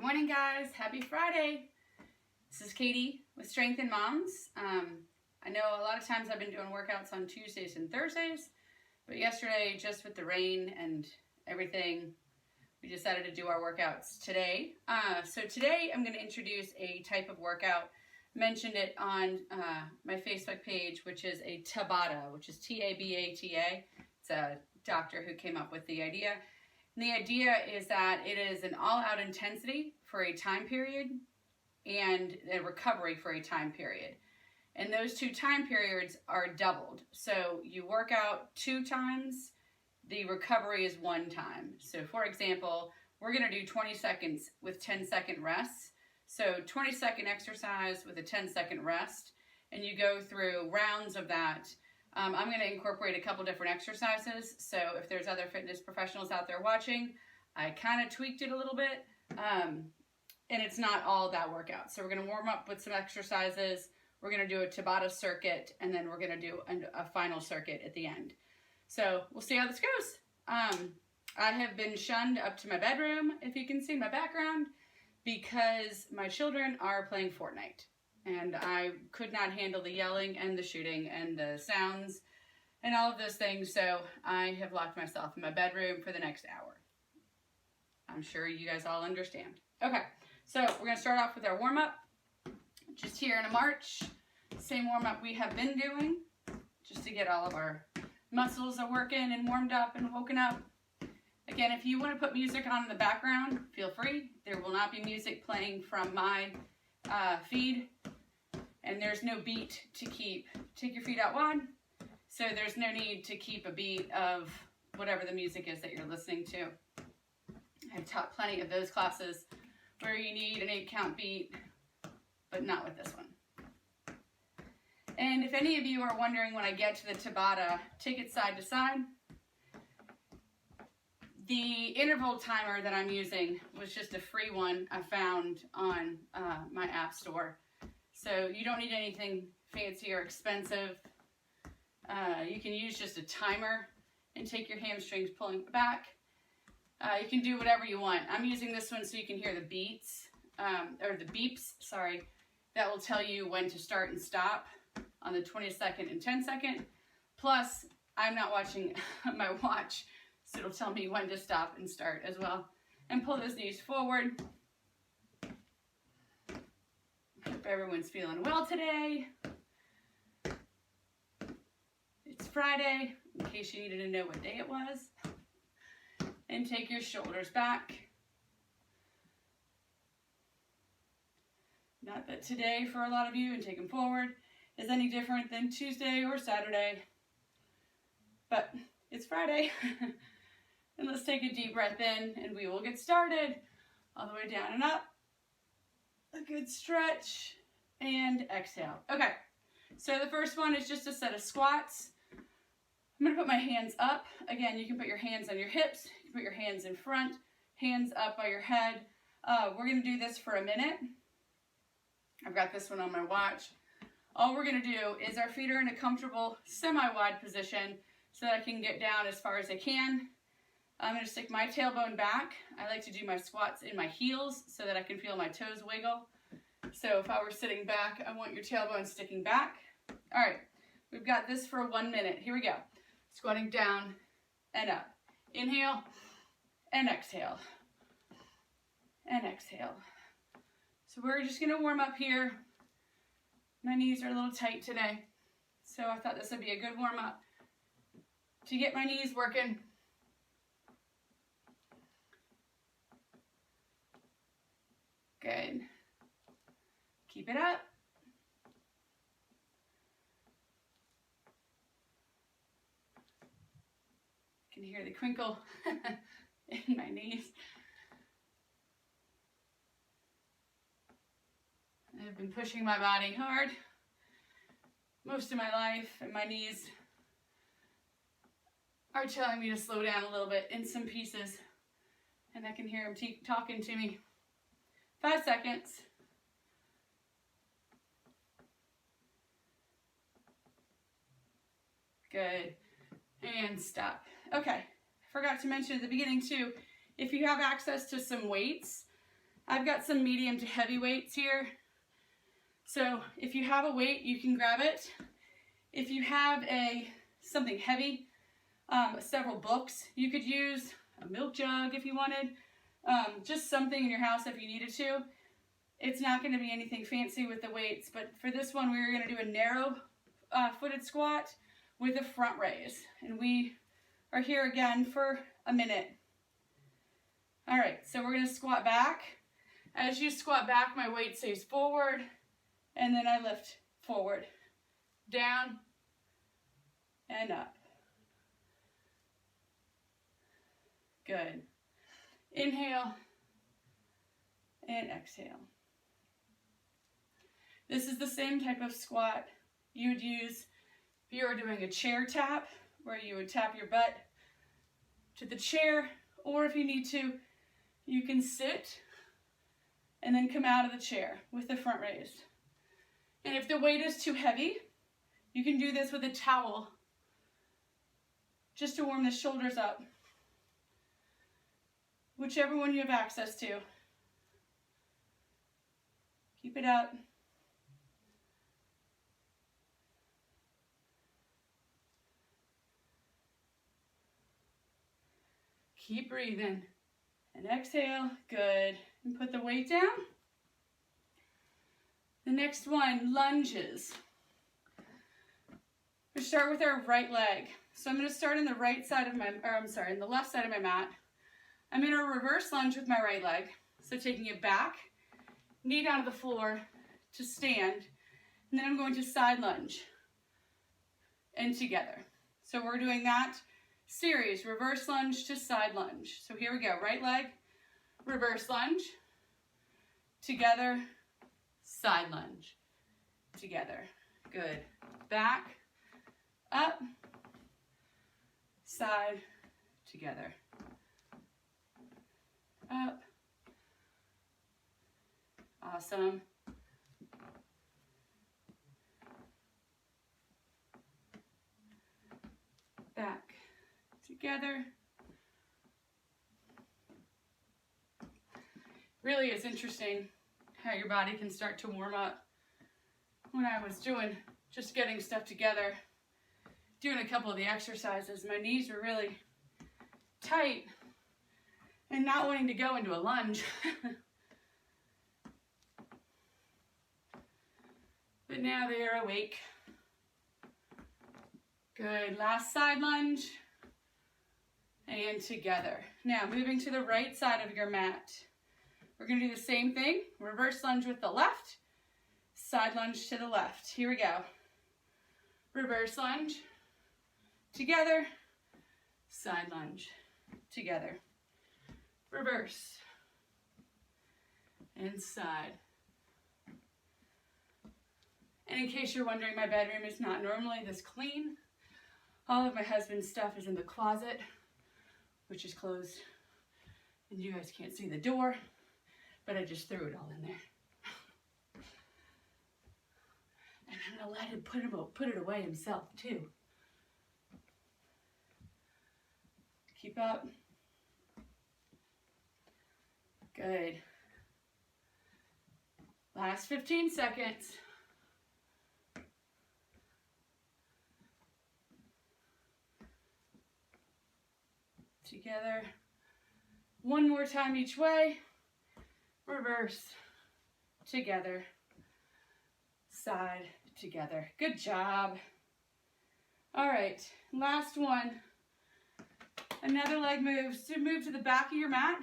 morning, guys. Happy Friday. This is Katie with Strength in Moms. I know a lot of times I've been doing workouts on Tuesdays and Thursdays, but yesterday, just with the rain and everything, we decided to do our workouts today. So today I'm going to introduce a type of workout. Mentioned it on my Facebook page, which is a Tabata, which is T-A-B-A-T-A. It's a doctor who came up with the idea. And the idea is that it is an all-out intensity for a time period and a recovery for a time period. And those two time periods are doubled. So you work out 2 times, the recovery is 1 time. So for example, we're going to do 20 seconds with 10-second rests. So 20-second exercise with a 10-second rest, and you go through rounds of that. I'm going to incorporate a couple different exercises, so if there's other fitness professionals out there watching, I kind of tweaked it a little bit, and it's not all that workout. So we're going to warm up with some exercises, we're going to do a Tabata circuit, and then we're going to do a final circuit at the end. So we'll see how this goes. I have been shunned up to my bedroom, if you can see my background, because my children are playing Fortnite. And I could not handle the yelling and the shooting and the sounds and all of those things, so I have locked myself in my bedroom for the next hour. I'm sure you guys all understand. Okay, so we're going to start off with our warm-up, just here in a march. Same warm-up we have been doing, just to get all of our muscles are working and warmed up and woken up. Again, if you want to put music on in the background, feel free. There will not be music playing from my feed. And there's no beat to keep. Take your feet out wide. So there's no need to keep a beat of whatever the music is that you're listening to. I've taught plenty of those classes where you need an 8-count beat, but not with this one. And if any of you are wondering when I get to the Tabata, take it side to side. The interval timer that I'm using was just a free one I found on my app store. So you don't need anything fancy or expensive. You can use just a timer and take your hamstrings pulling back. You can do whatever you want. I'm using this one so you can hear the beats, or the beeps, sorry. That will tell you when to start and stop on the 20-second and 10-second. Plus, I'm not watching my watch, so it'll tell me when to stop and start as well. And pull those knees forward. Hope everyone's feeling well today. It's Friday, in case you needed to know what day it was. And take your shoulders back. Not that today, for a lot of you, and take them forward, is any different than Tuesday or Saturday. But it's Friday. And let's take a deep breath in, and we will get started. All the way down and up. A good stretch, and exhale. Okay, so the first one is just a set of squats. I'm going to put my hands up. Again, you can put your hands on your hips. You can put your hands in front, hands up by your head. We're going to do this for a minute. I've got this one on my watch. All we're going to do is our feet are in a comfortable semi-wide position so that I can get down as far as I can. I'm going to stick my tailbone back. I like to do my squats in my heels so that I can feel my toes wiggle. So if I were sitting back, I want your tailbone sticking back. All right, we've got this for 1 minute. Here we go. Squatting down and up. Inhale and exhale. And exhale. So we're just going to warm up here. My knees are a little tight today, so I thought this would be a good warm up to get my knees working. Good. Keep it up. I can hear the crinkle in my knees. I've been pushing my body hard most of my life, and my knees are telling me to slow down a little bit in some pieces, and I can hear them talking to me. 5 seconds. Good. And stop. Okay. I forgot to mention at the beginning too, if you have access to some weights, I've got some medium to heavy weights here. So if you have a weight, you can grab it. If you have something heavy, several books, you could use a milk jug if you wanted, just something in your house if you needed to. It's not going to be anything fancy with the weights, but for this one, we're going to do a narrow footed squat with a front raise. And we are here again for a minute. All right, so we're going to squat back. As you squat back, my weight stays forward, and then I lift forward, down, and up. Good. Inhale and exhale. This is the same type of squat you would use if you were doing a chair tap, where you would tap your butt to the chair, or if you need to, you can sit and then come out of the chair with the front raise. And if the weight is too heavy, you can do this with a towel just to warm the shoulders up. Whichever one you have access to. Keep it up. Keep breathing. And exhale. Good. And put the weight down. The next one, lunges. We start with our right leg. So I'm going to start on the right side of in the left side of my mat. I'm going to reverse lunge with my right leg. So taking it back, knee down to the floor to stand, and then I'm going to side lunge and together. So we're doing that series, reverse lunge to side lunge. So here we go, right leg, reverse lunge, together, side lunge, together. Good. Back, up, side, together. Up. Awesome. Back, together. Really is interesting how your body can start to warm up. When I was just getting stuff together, doing a couple of the exercises, my knees were really tight and not wanting to go into a lunge. But now they are awake. Good, last side lunge, and together. Now moving to the right side of your mat. We're gonna do the same thing, reverse lunge with the left, side lunge to the left. Here we go. Reverse lunge, together, side lunge, together. Reverse, and side. And in case you're wondering, my bedroom is not normally this clean. All of my husband's stuff is in the closet, which is closed. And you guys can't see the door, but I just threw it all in there. And I'm gonna let him put it away himself too. Keep up. Good. Last 15 seconds. Together. One more time each way. Reverse. Together. Side. Together. Good job. All right. Last one. Another leg move. So move to the back of your mat.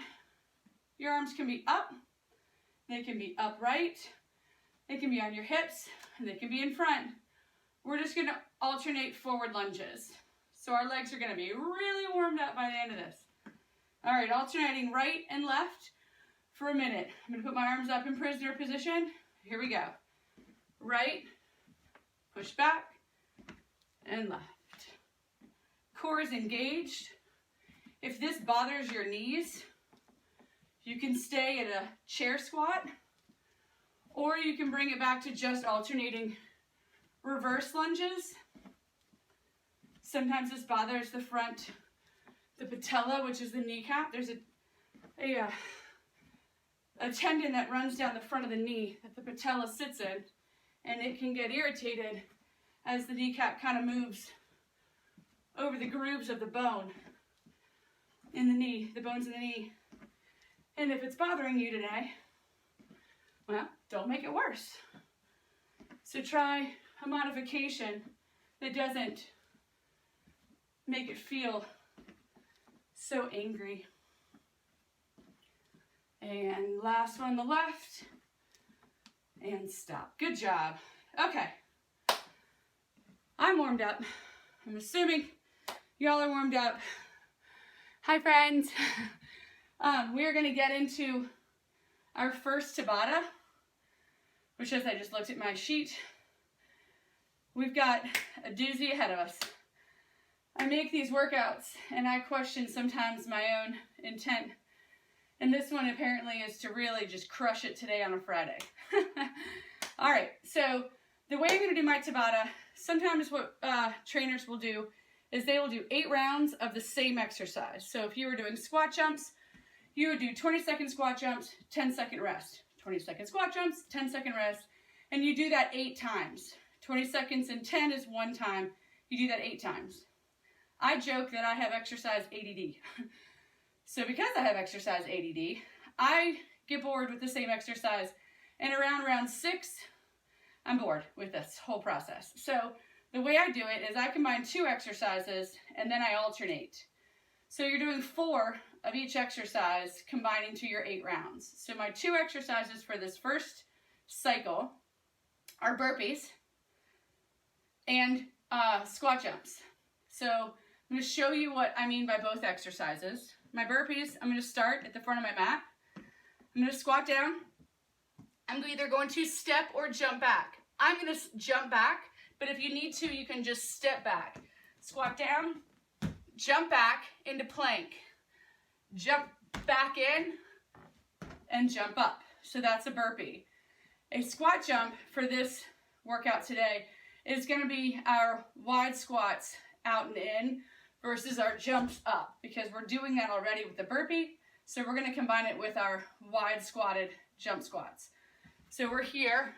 Your arms can be up. They can be upright. They can be on your hips. And they can be in front. We're just going to alternate forward lunges. So our legs are going to be really warmed up by the end of this. All right, alternating right and left for a minute. I'm going to put my arms up in prisoner position. Here we go. Right, push back, and left. Core is engaged. If this bothers your knees, you can stay at a chair squat, or you can bring it back to just alternating reverse lunges. Sometimes this bothers the front, the patella, which is the kneecap. There's a tendon that runs down the front of the knee that the patella sits in, and it can get irritated as the kneecap kind of moves over the grooves of the bone in the knee, the bones in the knee. And if it's bothering you today, well, don't make it worse. So try a modification that doesn't make it feel so angry. And last one on the left, and stop. Good job. Okay. I'm warmed up. I'm assuming y'all are warmed up. Hi, friends. We're going to get into our first Tabata, which, as I just looked at my sheet, we've got a doozy ahead of us. I make these workouts, and I question sometimes my own intent. And this one apparently is to really just crush it today on a Friday. All right, so the way I'm going to do my Tabata, sometimes what trainers will do is they will do 8 rounds of the same exercise. So if you were doing squat jumps, you would do 20-second squat jumps, 10-second rest. 20-second squat jumps, 10-second rest, and you do that 8 times. 20 seconds and 10 is 1 time. You do that 8 times. I joke that I have exercise ADD. So because I have exercise ADD, I get bored with the same exercise, and around round 6, I'm bored with this whole process. So the way I do it is I combine 2 exercises, and then I alternate. So you're doing 4 of each exercise, combining to your 8 rounds. So my 2 exercises for this first cycle are burpees and squat jumps. So I'm going to show you what I mean by both exercises. My burpees, I'm going to start at the front of my mat. I'm going to squat down. I'm either going to step or jump back. I'm going to jump back, but if you need to, you can just step back. Squat down, jump back into plank. Jump back in and jump up. So that's a burpee. A squat jump for this workout today is going to be our wide squats out and in versus our jumps up, because we're doing that already with the burpee. So we're going to combine it with our wide squatted jump squats. So we're here,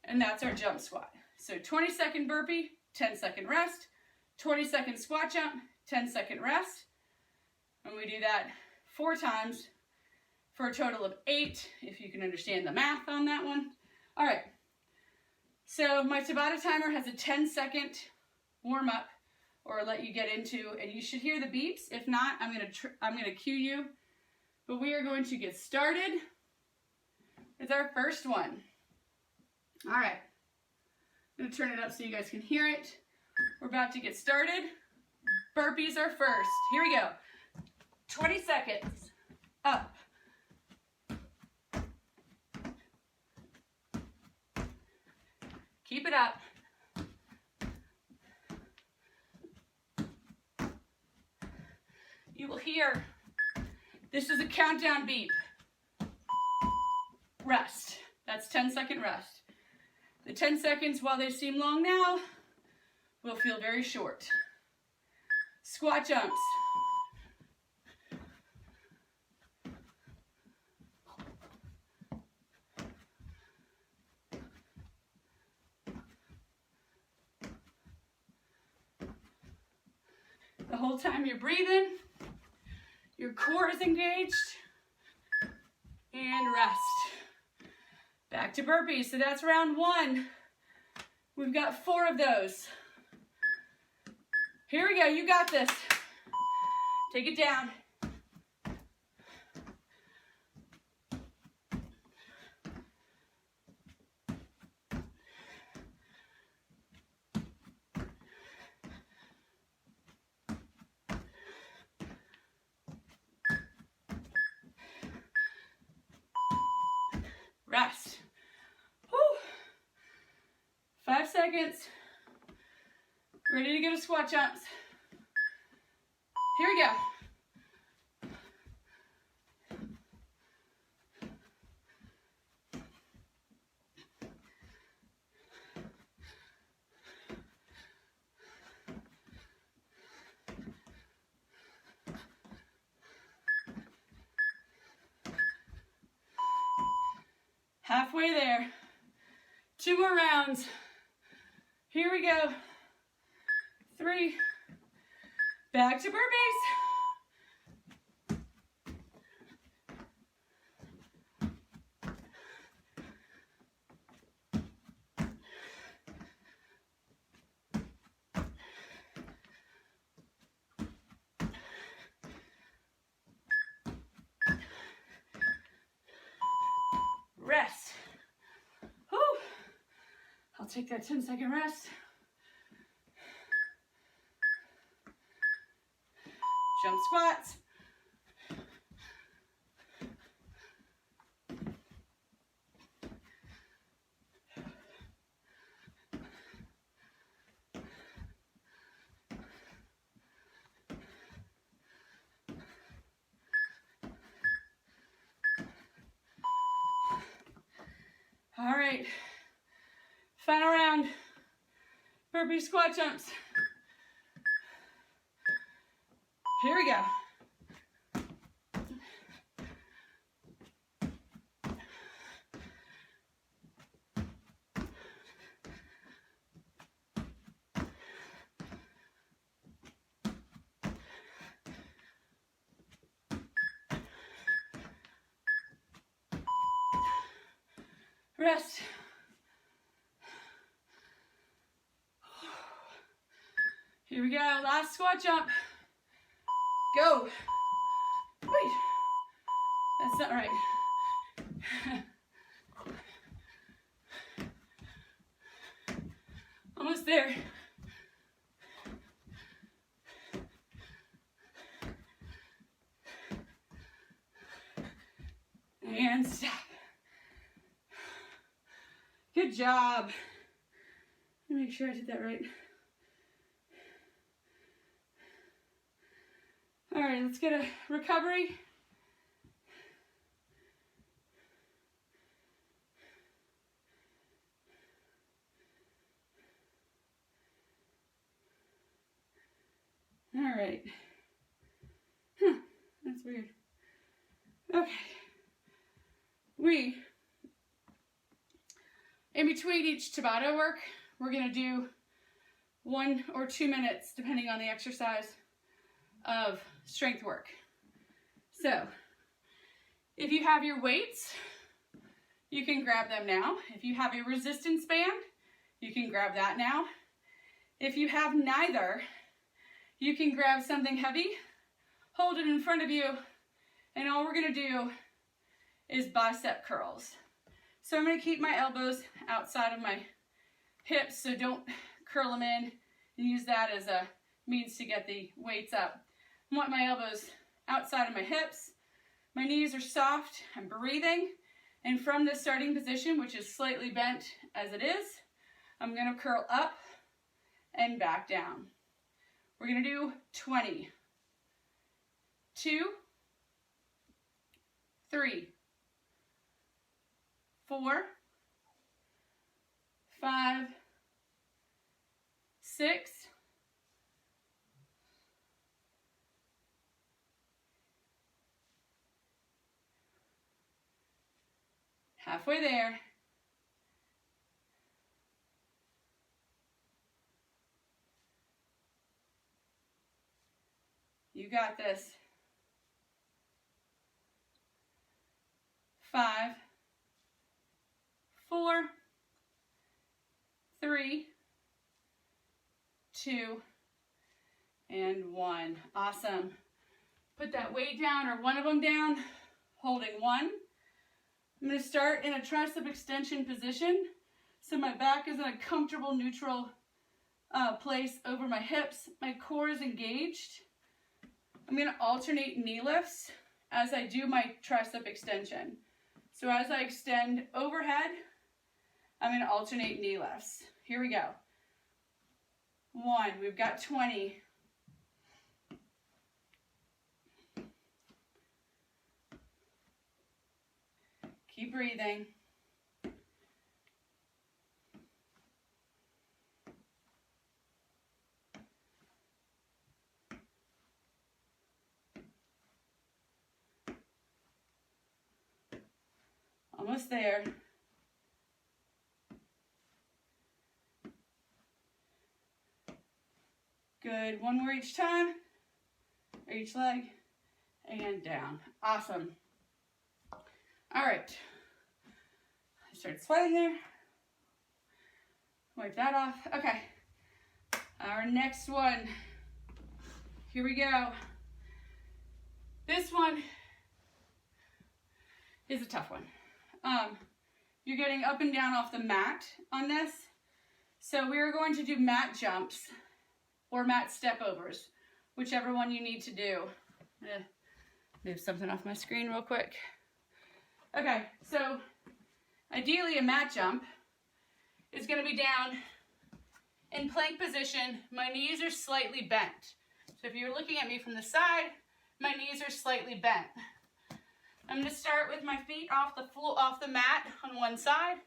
and that's our jump squat. So 20-second burpee, 10-second rest, 20-second squat jump, 10-second rest. And we do that 4 times for a total of 8, if you can understand the math on that one. All right. So my Tabata timer has a 10-second warm up, or let you get into, and you should hear the beeps. If not, I'm gonna cue you. But we are going to get started with our first one. All right. I'm gonna turn it up so you guys can hear it. We're about to get started. Burpees are first. Here we go. 20 seconds. Up. Keep it up. You will hear, this is a countdown beep. Rest. That's 10-second rest. The 10 seconds, while they seem long now, will feel very short. Squat jumps. The whole time you're breathing, your core is engaged, and rest. Back to burpees. So that's round 1. We've got 4 of those. Here we go. You got this. Take it down. Rest. Whew. 5 seconds. Ready to go to squat jumps. Here we go. Halfway there. 2 more rounds. Here we go. 3. Back to burpees. Rest. Whew. I'll take that 10-second rest. Jump squats. All right, final round, burpee squat jumps. Here we go. Rest. Here we go, last squat jump. Go. Wait, that's not right. Almost there. And stop. Good job. Let me make sure I did that right. All right, let's get a recovery. All right. That's weird. Okay. In between each Tabata work, we're gonna do 1 or 2 minutes, depending on the exercise, of strength work. So, if you have your weights, you can grab them now. If you have your resistance band, you can grab that now. If you have neither, you can grab something heavy, hold it in front of you, and all we're gonna do is bicep curls. So I'm gonna keep my elbows outside of my hips, so don't curl them in and use that as a means to get the weights up. I want my elbows outside of my hips. My knees are soft, I'm breathing, and from this starting position, which is slightly bent as it is, I'm gonna curl up and back down. We're gonna do 20. 2, 3, 4, 5, 6, halfway there. You got this. 5, 4, 3, 2, and 1. Awesome. Put that weight down or one of them down, holding 1. I'm going to start in a tricep extension position. So my back is in a comfortable neutral place over my hips. My core is engaged. I'm going to alternate knee lifts as I do my tricep extension. So as I extend overhead, I'm going to alternate knee lifts. Here we go. 1, we've got 20. Keep breathing. Almost there. Good, one more each time, or each leg, and down. Awesome. All right, I started sweating there. Wipe that off. Okay, our next one, here we go. This one is a tough one. You're getting up and down off the mat on this. So we're going to do mat jumps or mat step overs, whichever one you need to do. I'm gonna move something off my screen real quick. Okay, so ideally a mat jump is gonna be down in plank position. My knees are slightly bent. So if you're looking at me from the side, my knees are slightly bent. I'm going to start with my feet off the floor, off the mat on one side,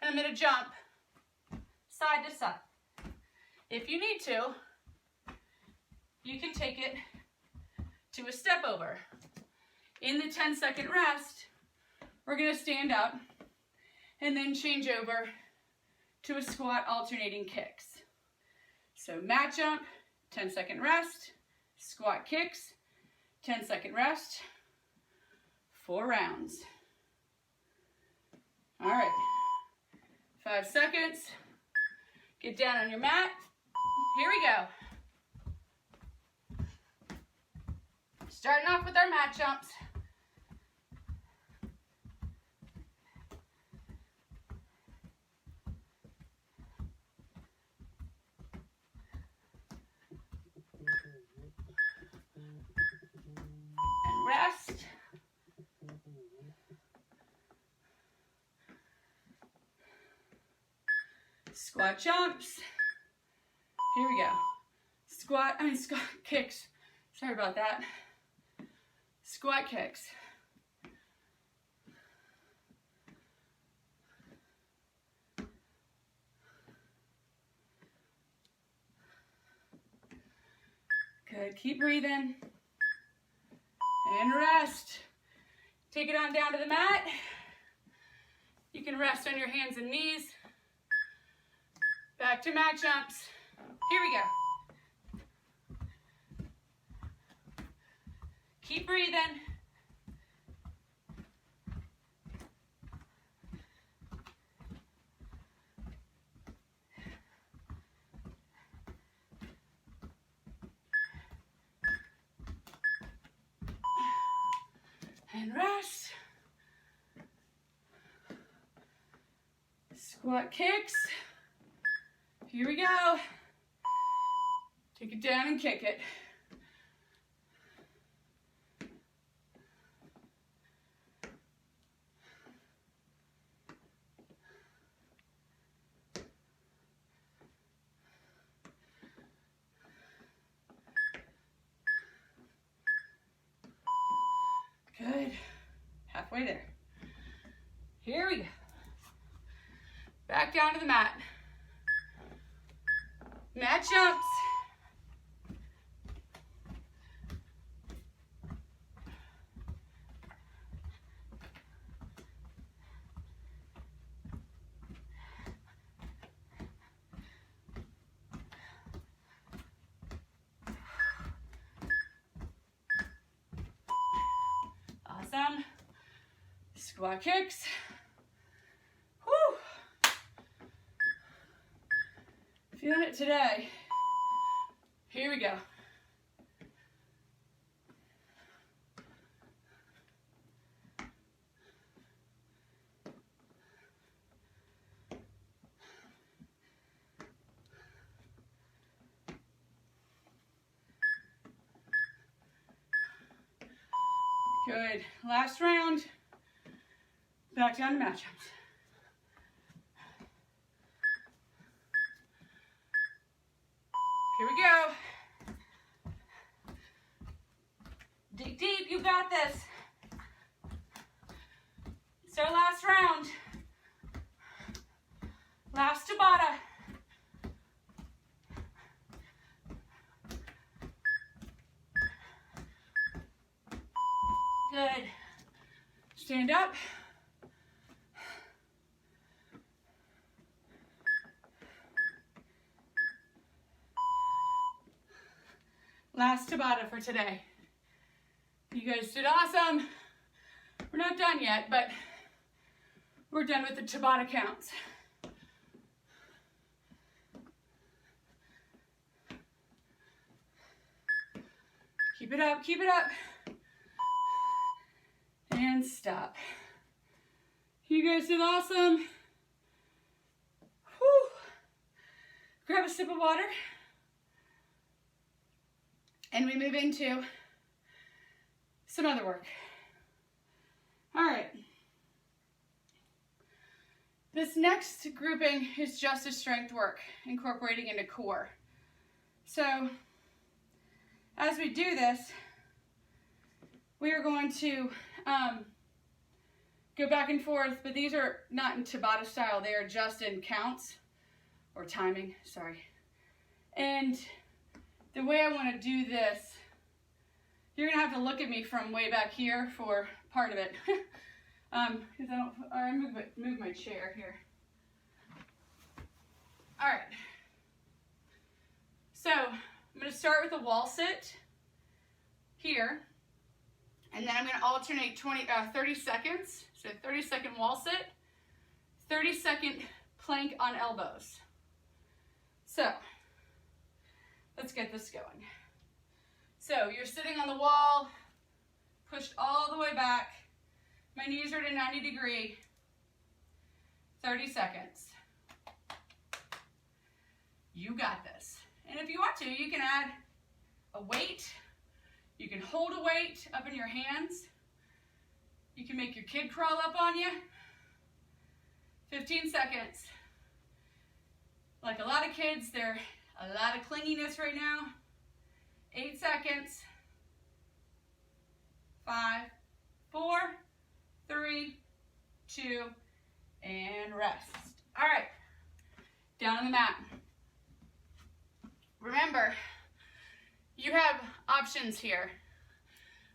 and I'm going to jump side to side. If you need to, you can take it to a step over. In the 10-second rest, we're going to stand up and then change over to a squat alternating kicks. So mat jump, 10-second rest, squat kicks, 10-second rest, 4 rounds. All right, 5 seconds. Get down on your mat. Here we go. Starting off with our mat jumps. And rest. Squat jumps. Here we go. Squat kicks. Sorry about that. Squat kicks. Good, keep breathing. And rest. Take it on down to the mat. You can rest on your hands and knees. Back to mat jumps. Here we go. Keep breathing. And rest. Squat kicks. Here we go. Take it down and kick it. Good. Halfway there. Here we go. Back down to the mat. Mat jumps. Awesome. Squat kicks. Whew. Feeling it today. Here we go. Good. Last round. Back down to mat jumps. Here we go. Dig deep, you got this. It's our last round. Last Tabata. Good. Stand up. Last Tabata for today. You guys did awesome. We're not done yet, but we're done with the Tabata counts. Keep it up, keep it up. And stop. You guys did awesome. Whew. Grab a sip of water. And we move into some other work. All right. This next grouping is just a strength work, incorporating into core. So, as we do this, we are going to go back and forth, but these are not in Tabata style, they are just in counts, or timing, sorry. And the way I want to do this, you're gonna have to look at me from way back here for part of it. Because I move my chair here. All right. So I'm gonna start with a wall sit here, and then I'm gonna alternate 30 seconds. So 30-second wall sit, 30-second plank on elbows. So let's get this going. So you're sitting on the wall, pushed all the way back. My knees are at a 90-degree. 30 seconds. You got this. And if you want to, you can add a weight. You can hold a weight up in your hands. You can make your kid crawl up on you. 15 seconds. Like a lot of kids, there's a lot of clinginess right now. 8 seconds. 5, 4, 3, 2, and rest. All right, down on the mat. Remember, you have options here.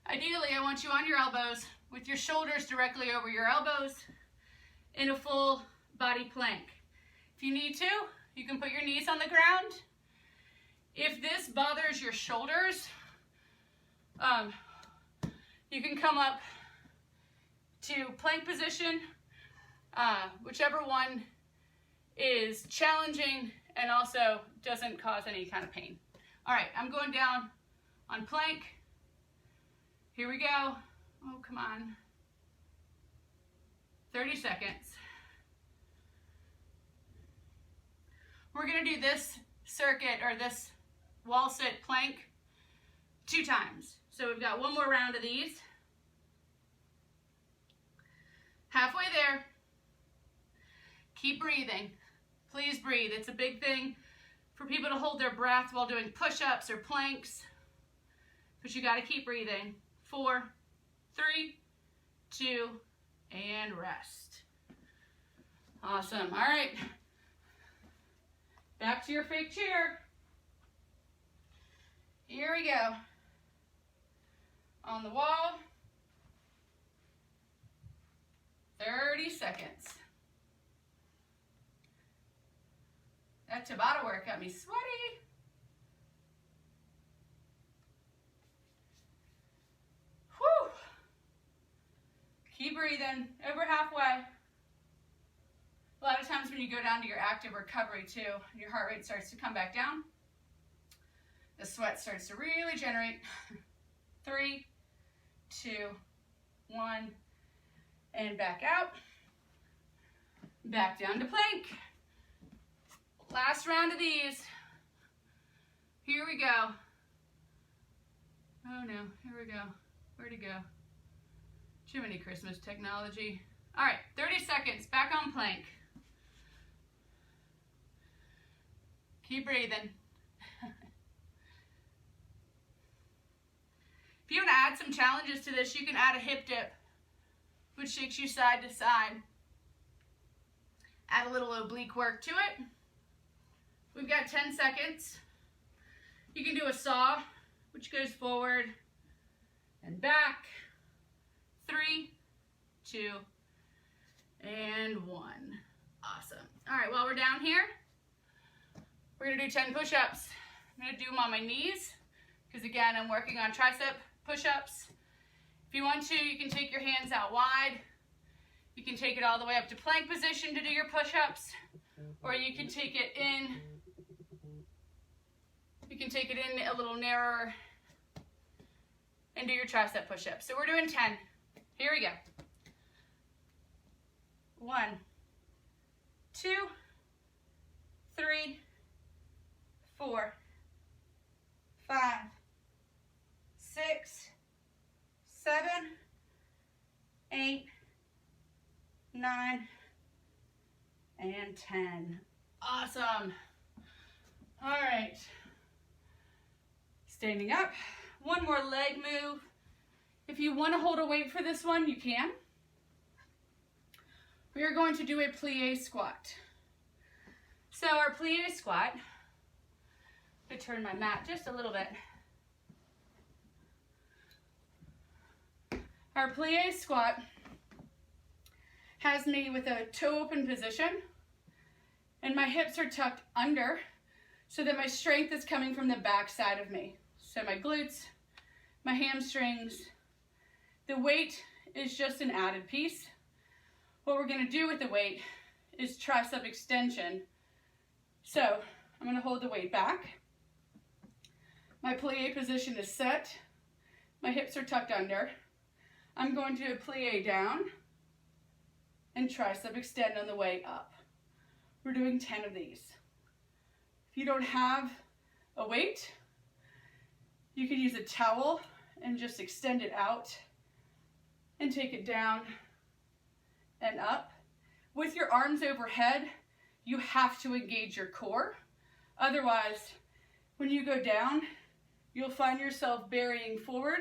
Ideally, I want you on your elbows with your shoulders directly over your elbows in a full body plank. If you need to, you can put your knees on the ground. If this bothers your shoulders, you can come up to plank position, whichever one is challenging and also doesn't cause any kind of pain. All right, I'm going down on plank. Here we go. Oh, come on. 30 seconds. We're gonna do this circuit, or this wall sit plank 2 times. So we've got one more round of these. Halfway there. Keep breathing. Please breathe. It's a big thing for people to hold their breath while doing push-ups or planks, but you got to keep breathing. 4, 3, 2, and rest. Awesome. All right. Back to your fake chair. Here we go. On the wall. 30 seconds. That Tabata work got me sweaty. Whew. Keep breathing. Over halfway. A lot of times when you go down to your active recovery too, your heart rate starts to come back down. The sweat starts to really generate. 3, 2, 1, and back out. Back down to plank. Last round of these. Here we go. Oh no, here we go. Where'd it go? Too many Christmas technology. All right, 30 seconds, back on plank. Keep breathing. If you want to add some challenges to this, you can add a hip dip, which shakes you side to side. Add a little oblique work to it. We've got 10 seconds. You can do a saw, which goes forward and back. 3, 2, and 1. Awesome. All right, while we're down here, we're gonna do 10 push-ups. I'm gonna do them on my knees, because again, I'm working on tricep push-ups. If you want to, you can take your hands out wide. You can take it all the way up to plank position to do your push-ups, or you can take it in. You can take it in a little narrower and do your tricep push-ups. So we're doing 10. Here we go. 1, 2, 3, 4, 5, 6, 7, 8, 9, and 10. Awesome. All right. Standing up. One more leg move. If you want to hold a weight for this one, you can. We are going to do a plie squat. So our plie squat, I turn my mat just a little bit. Our plie squat has me with a toe open position, and my hips are tucked under so that my strength is coming from the back side of me. So my glutes, my hamstrings, the weight is just an added piece. What we're gonna do with the weight is tricep extension. So I'm gonna hold the weight back. My plie position is set. My hips are tucked under. I'm going to plie down and tricep extend on the way up. We're doing 10 of these. If you don't have a weight, you can use a towel and just extend it out and take it down and up. With your arms overhead, you have to engage your core. Otherwise, when you go down, you'll find yourself burying forward,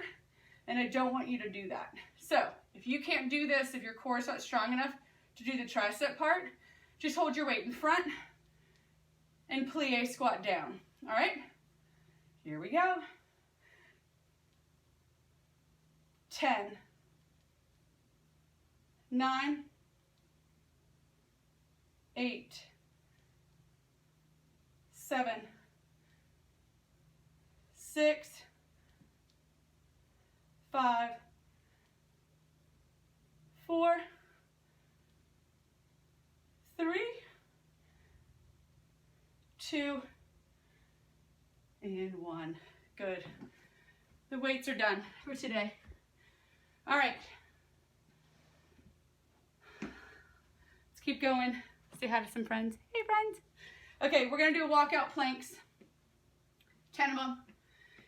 and I don't want you to do that. So if you can't do this, if your core is not strong enough to do the tricep part, just hold your weight in front and plie squat down. All right, here we go. 10, 9, 8, 7, 6, 5, 4, 3, 2, and 1. Good. The weights are done for today. All right. Let's keep going. Say hi to some friends. Hey, friends. Okay, we're going to do walkout planks. 10 of them.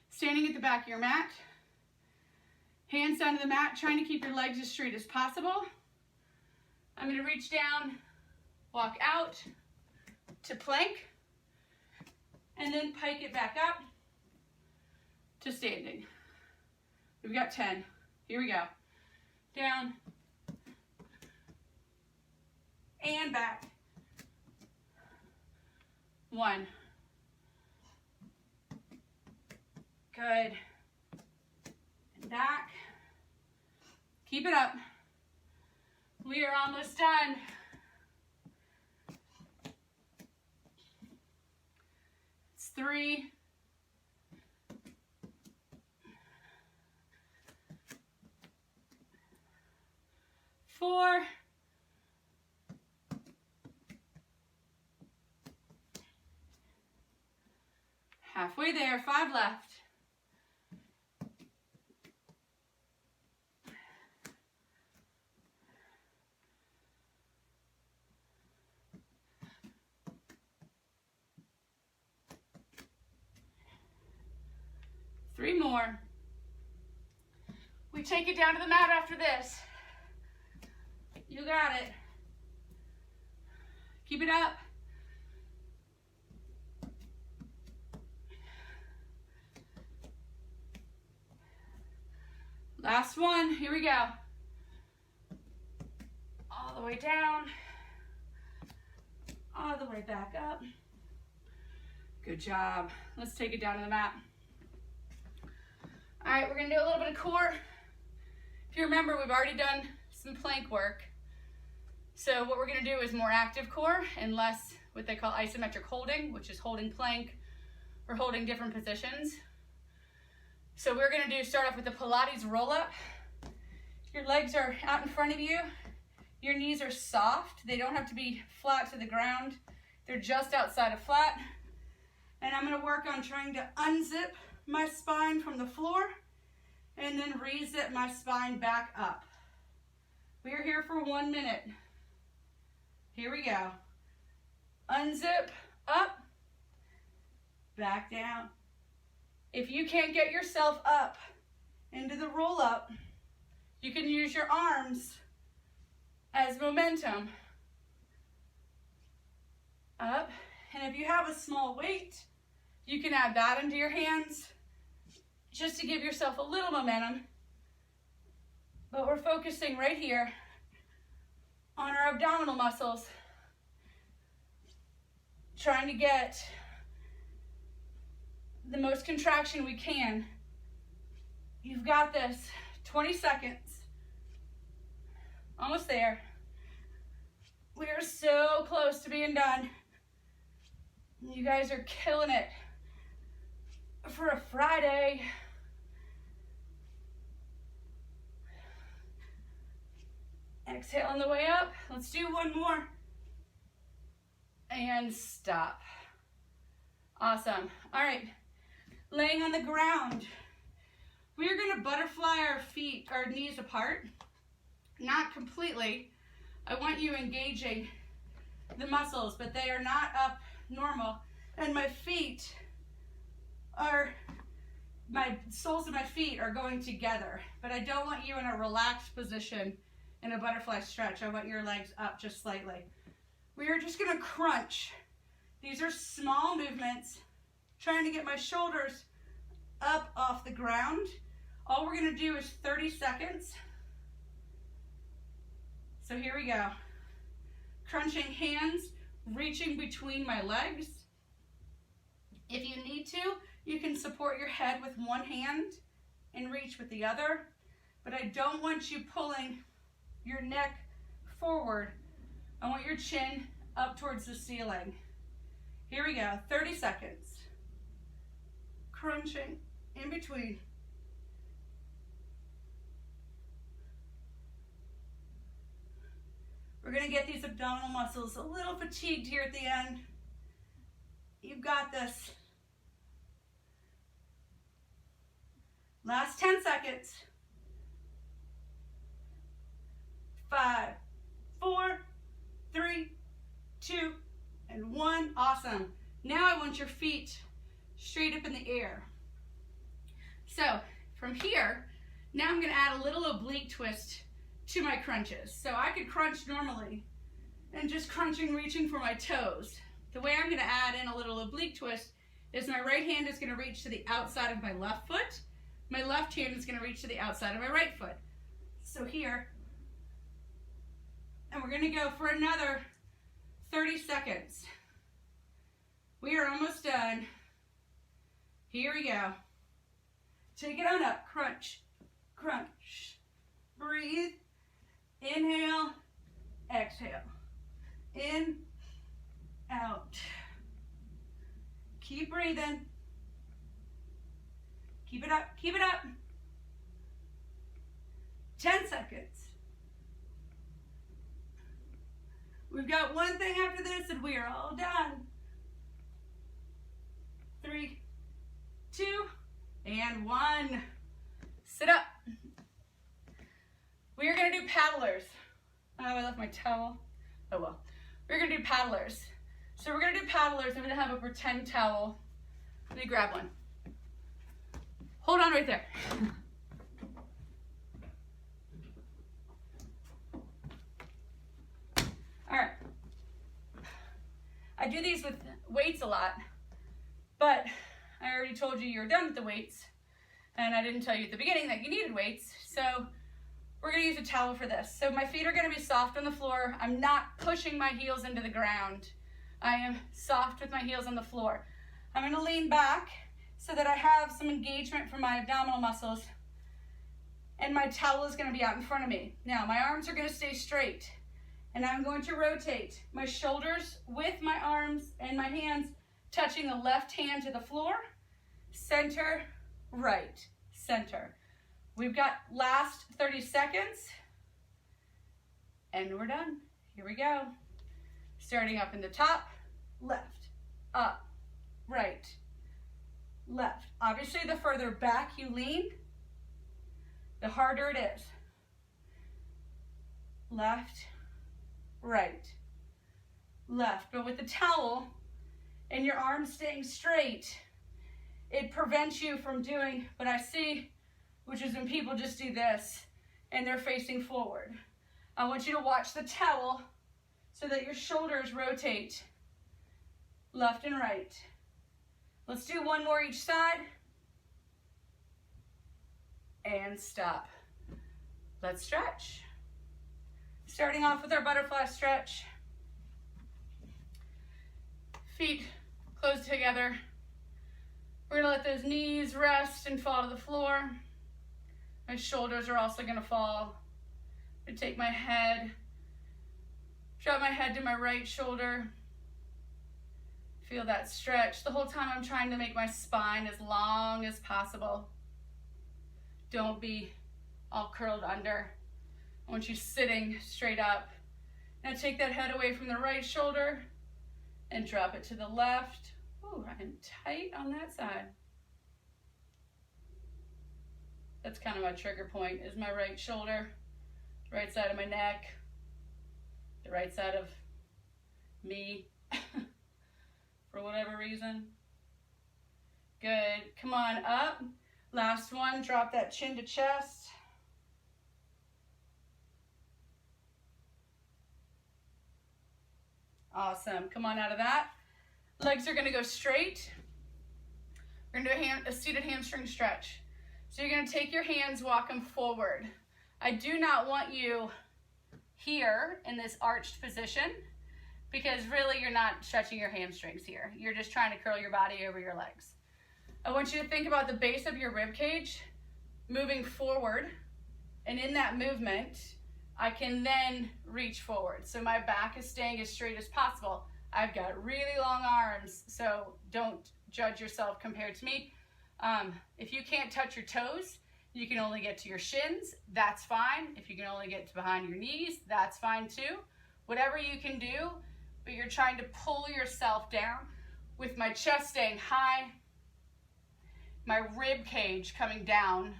Standing at the back of your mat. Hands down to the mat, trying to keep your legs as straight as possible. I'm going to reach down, walk out to plank, and then pike it back up to standing. We've got 10. Here we go. Down and back. 1. Good. And back. Keep it up. We are almost done. It's 3. 4. 1/2 there, 5 left. 3 more. We take it down to the mat after this. You got it. Keep it up. Last one. Here we go. All the way down. All the way back up. Good job. Let's take it down to the mat. All right, we're gonna do a little bit of core. If you remember, we've already done some plank work. So what we're gonna do is more active core and less what they call isometric holding, which is holding plank or holding different positions. So we're gonna start off with the Pilates roll up. Your legs are out in front of you. Your knees are soft. They don't have to be flat to the ground. They're just outside of flat. And I'm gonna work on trying to unzip my spine from the floor and then re-zip my spine back up. We're here for 1 minute. Here we go. Unzip, up, back down. If you can't get yourself up into the roll up, you can use your arms as momentum. Up, and if you have a small weight, you can add that into your hands just to give yourself a little momentum. But we're focusing right here on our abdominal muscles, trying to get the most contraction we can. You've got this. 20 seconds. Almost there. We are so close to being done. You guys are killing it for a Friday. Exhale on the way up. Let's do one more. And stop. Awesome. All right. Laying on the ground. We're going to butterfly our feet, our knees apart. Not completely. I want you engaging the muscles, but they are not up normal. And my soles of my feet are going together. But I don't want you in a relaxed position in a butterfly stretch. I want your legs up just slightly. We are just going to crunch. These are small movements, trying to get my shoulders up off the ground. All we're going to do is 30 seconds. So here we go. Crunching hands, reaching between my legs. If you need to, you can support your head with one hand and reach with the other. But I don't want you pulling your neck forward. I want your chin up towards the ceiling. Here we go, 30 seconds. Crunching in between. We're gonna get these abdominal muscles a little fatigued here at the end. You've got this. Last 10 seconds. 5, 4, 3, 2, and 1. Awesome. Now I want your feet straight up in the air. So from here, now I'm going to add a little oblique twist to my crunches. So I could crunch normally and just crunching, reaching for my toes. The way I'm going to add in a little oblique twist is my right hand is going to reach to the outside of my left foot. My left hand is going to reach to the outside of my right foot. So here, and we're going to go for another 30 seconds. We are almost done. Here we go. Take it on up. Crunch, crunch. Breathe. Inhale, exhale. In, out. Keep breathing. Keep it up, keep it up. 10 seconds. We've got one thing after this and we are all done. 3, 2, and 1. Sit up. We are going to do paddlers. Oh, I left my towel. Oh well. We're going to do paddlers. So we're going to do paddlers. I'm going to have a pretend towel. Let me grab one. Hold on right there. All right. I do these with weights a lot, but I already told you you're done with the weights, and I didn't tell you at the beginning that you needed weights, so we're going to use a towel for this. So my feet are going to be soft on the floor. I'm not pushing my heels into the ground. I am soft with my heels on the floor. I'm going to lean back so that I have some engagement from my abdominal muscles, and my towel is going to be out in front of me. Now my arms are going to stay straight, and I'm going to rotate my shoulders with my arms and my hands touching the left hand to the floor, center, right, center. We've got last 30 seconds, and we're done. Here we go. Starting up in the top, left, up, right, left. Obviously, the further back you lean, the harder it is. Left, right, left. But with the towel and your arms staying straight, it prevents you from doing what I see, which is when people just do this and they're facing forward. I want you to watch the towel so that your shoulders rotate left and right. Let's do one more each side. And stop. Let's stretch. Starting off with our butterfly stretch. Feet close together. We're gonna let those knees rest and fall to the floor. My shoulders are also gonna fall. I'm gonna take my head, drop my head to my right shoulder. Feel that stretch. The whole time I'm trying to make my spine as long as possible. Don't be all curled under. I want you sitting straight up. Now take that head away from the right shoulder and drop it to the left. Ooh, I'm tight on that side. That's kind of my trigger point, is my right shoulder, the right side of my neck, the right side of me, for whatever reason. Good, come on up. Last one, drop that chin to chest. Awesome, come on out of that. Legs are gonna go straight. We're gonna do a seated hamstring stretch. So you're gonna take your hands, walk them forward. I do not want you here in this arched position, because really you're not stretching your hamstrings here. You're just trying to curl your body over your legs. I want you to think about the base of your rib cage moving forward, and in that movement, I can then reach forward. So my back is staying as straight as possible. I've got really long arms, so don't judge yourself compared to me. If you can't touch your toes, you can only get to your shins, that's fine. If you can only get to behind your knees, that's fine too. Whatever you can do, but you're trying to pull yourself down with my chest staying high, my rib cage coming down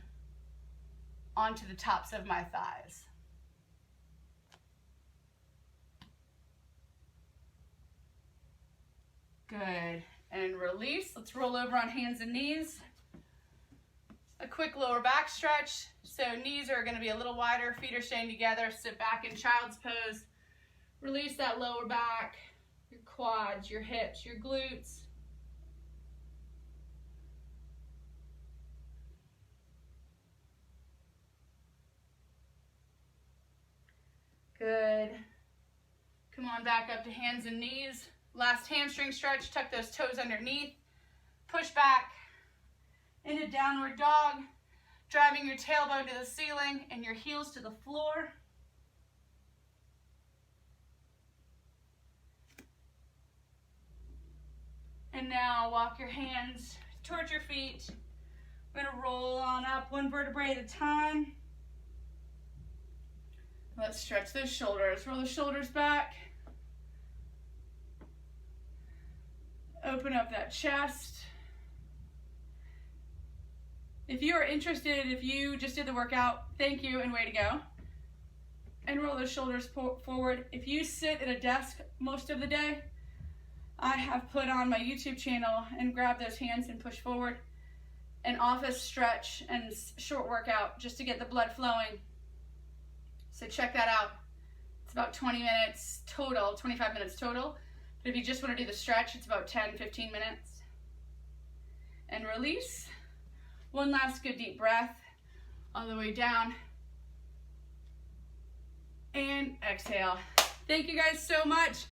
onto the tops of my thighs. Good, and release. Let's roll over on hands and knees. A quick lower back stretch. So knees are gonna be a little wider, feet are staying together. Sit back in child's pose. Release that lower back, your quads, your hips, your glutes. Good. Come on back up to hands and knees. Last hamstring stretch, tuck those toes underneath. Push back into downward dog, driving your tailbone to the ceiling and your heels to the floor. And now walk your hands towards your feet. We're gonna roll on up one vertebrae at a time. Let's stretch those shoulders. Roll the shoulders back. Open up that chest. If you are interested, if you just did the workout, thank you and way to go. And roll those shoulders forward. If you sit at a desk most of the day, I have put on my YouTube channel and grab those hands and push forward. An office stretch and short workout just to get the blood flowing. So check that out. It's about 20 minutes total, 25 minutes total. But if you just want to do the stretch, it's about 10, 15 minutes. And release. One last good deep breath all the way down. And exhale. Thank you guys so much.